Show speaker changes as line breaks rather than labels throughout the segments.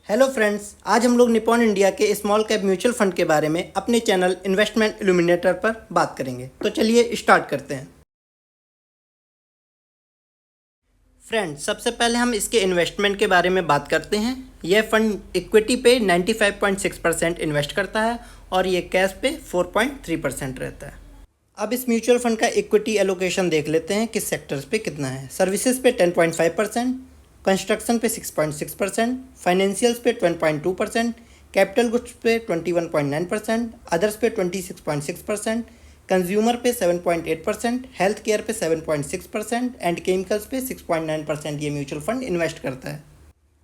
Hello friends, आज हम लोग निपॉन इंडिया के स्मॉल कैप म्यूचुअल फंड के बारे में अपने चैनल इन्वेस्टमेंट इल्यूमिनेटर पर बात करेंगे। तो चलिए स्टार्ट करते हैं। फ्रेंड्स, सबसे पहले हम इसके इन्वेस्टमेंट के बारे में बात करते हैं। यह फंड इक्विटी पे 95.6% इन्वेस्ट करता है और ये कैश पे 4.3% रहता है। अब इस म्यूचुअल फंड का इक्विटी एलोकेशन देख लेते हैं किस सेक्टर्स पे कितना है। सर्विसेज पे 10.5%, कंस्ट्रक्शन पे 6.6%, फाइनेंशियल्स पे 10.2%, कैपिटल गुड्स पे 21.9%, अदर्स पे 26.6%, कंज्यूमर पे 7.8%, हेल्थ केयर पे 7.6% एंड केमिकल्स पे 6.9% ये म्यूचुअल फंड इन्वेस्ट करता है।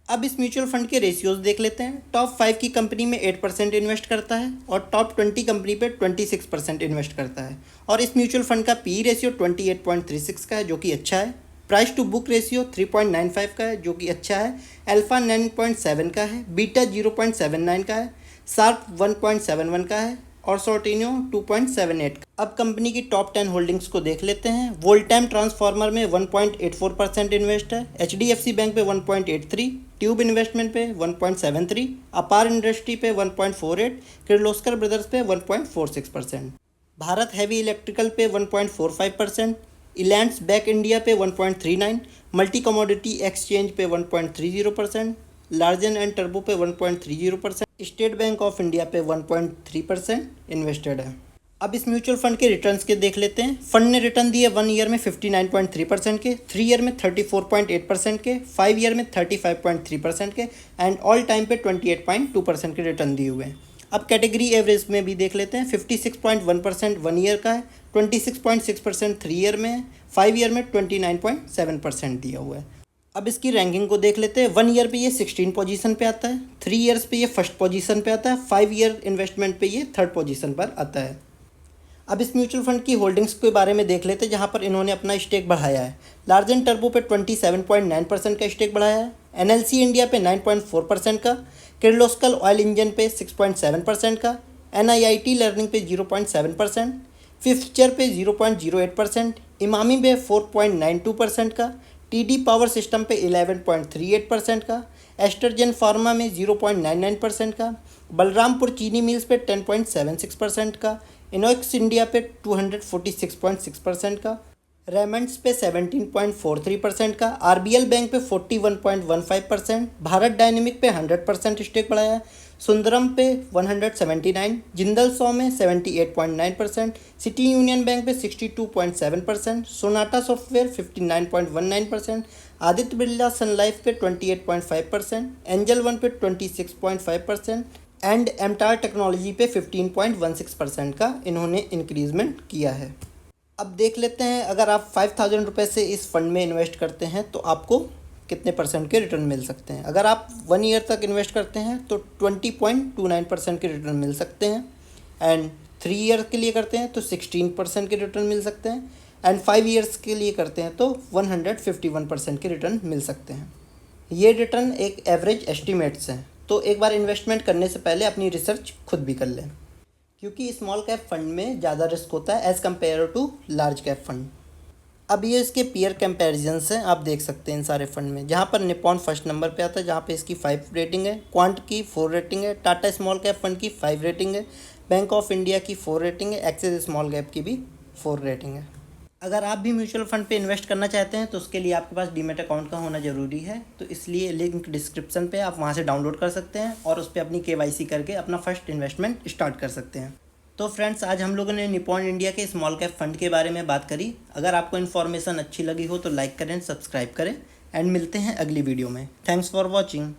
अब इस म्यूचुअल फंड के रेशियोज देख लेते हैं। टॉप 5 की कंपनी में 8% इन्वेस्ट करता है और टॉप 20 कंपनी पे 26% इन्वेस्ट करता है। और इस म्यूचुअल फंड का पी रेशियो 28.36 का है जो कि अच्छा है। प्राइस टू बुक रेशियो 3.95 का है जो कि अच्छा है। अल्फा 9.7 का है, बीटा 0.79 का है, शार्प 1.71 का है और सॉर्टिनो 2.78 का। अब कंपनी की टॉप 10 होल्डिंग्स को देख लेते हैं। वोल्टाम ट्रांसफार्मर में 1.84% इन्वेस्ट है, HDFC बैंक पे 1.83, ट्यूब इन्वेस्टमेंट पे 1.73, अपार इंडस्ट्री पे 1.48, किर्लोस्कर ब्रदर्स पे 1.46%, भारत हैवी इलेक्ट्रिकल पे 1.45%, इलैंड्स बैक इंडिया पे 1.39, मल्टी कमोडिटी एक्सचेंज पे 1.30%, लार्जन एंड टर्बो पे 1.30%, स्टेट बैंक ऑफ इंडिया पे 1.3% इन्वेस्टेड है। अब इस म्यूचुअल फंड के रिटर्न्स के देख लेते हैं। फंड ने रिटर्न दिए 1 ईयर में 59.3% के, 3 ईयर में 34.8% के, 5 ईयर में 35.3% के एंड ऑल टाइम पे 28.2% के रिटर्न दिए हुए हैं। अब कैटेगरी एवरेज में भी देख लेते हैं। 56.1% 1 ईयर का है, 26.6% 3 ईयर में है, 5 ईयर में 29.7% दिया हुआ है। अब इसकी रैंकिंग को देख लेते हैं। 1 ईयर पे ये 16 पोजीशन पे आता है, 3 ईयर्स पे ये फर्स्ट पोजीशन पे आता है, 5 ईयर इन्वेस्टमेंट पे ये थर्ड पोजीशन पर आता है। अब इस म्यूचुअल फंड की होल्डिंग्स के बारे में देख लेते हैं जहाँ पर इन्होंने अपना स्टेक बढ़ाया है। लार्जन टर्बो पे 27.9% का स्टेक बढ़ाया है, NLC इंडिया पे 9.4% का, किर्लोस्कर ऑयल इंजन पे 6.7% का, NIIT लर्निंग पे 0.7%, फिफ्चर पे 0.08%, इमामी पे 4.92% का, TD पावर सिस्टम पे 11.38% का, एस्ट्रजेन फार्मा में 0.99% का, बलरामपुर चीनी मिल्स पे 10.76% का, इनोक्स इंडिया पे 246.6% का, रेमंड्स पे 17.43% का, RBL बैंक पे 41.15%, भारत डायनेमिक पे 100% स्टेक बढ़ाया, सुंदरम पे 179, जिंदल सौ में 78.9%, सिटी यूनियन बैंक पे 62.7%, सोनाटा सॉफ्टवेयर 59.19%, आदित्य बिरला सन लाइफ पे 28.5%, एंजल वन पे 26.5% एंड एमटार टेक्नोलॉजी पे 15.16% का इन्होंने इंक्रीजमेंट किया है। अब देख लेते हैं, अगर आप 5,000 रुपये से इस फंड में इन्वेस्ट करते हैं तो आपको कितने परसेंट के रिटर्न मिल सकते हैं। अगर आप 1 ईयर तक इन्वेस्ट करते हैं तो 20.29% के रिटर्न मिल सकते हैं एंड 3 ईयर के लिए करते हैं तो 16% के रिटर्न मिल सकते हैं एंड 5 ईयर्स के लिए करते हैं तो 151% के रिटर्न मिल सकते हैं। ये रिटर्न एक एवरेज एस्टिमेट्स हैं, तो एक बार इन्वेस्टमेंट करने से पहले अपनी रिसर्च खुद भी कर लें, क्योंकि स्मॉल कैप फंड में ज़्यादा रिस्क होता है as compare to large cap fund. अब ये इसके पीयर कंपैरिजन्स हैं, आप देख सकते हैं इन सारे फंड में, जहाँ पर निपॉन फर्स्ट नंबर पे आता है जहाँ पे इसकी 5 रेटिंग है, क्वांट की 4 रेटिंग है, टाटा स्मॉल कैप फंड की 5 रेटिंग है, बैंक ऑफ इंडिया की 4 रेटिंग है, एक्सिस स्मॉल कैप की भी 4 रेटिंग है। अगर आप भी म्यूचुअल फंड पे इन्वेस्ट करना चाहते हैं तो उसके लिए आपके पास डीमैट अकाउंट का होना ज़रूरी है, तो इसलिए लिंक डिस्क्रिप्शन पे आप वहाँ से डाउनलोड कर सकते हैं और उस पर अपनी KYC करके अपना फर्स्ट इन्वेस्टमेंट स्टार्ट कर सकते हैं। तो फ्रेंड्स, आज हम लोगों ने निपॉन इंडिया के स्मॉल कैप फंड के बारे में बात करी। अगर आपको इन्फॉर्मेशन अच्छी लगी हो तो लाइक करें, सब्सक्राइब करें एंड मिलते हैं अगली वीडियो में। Thanks for watching.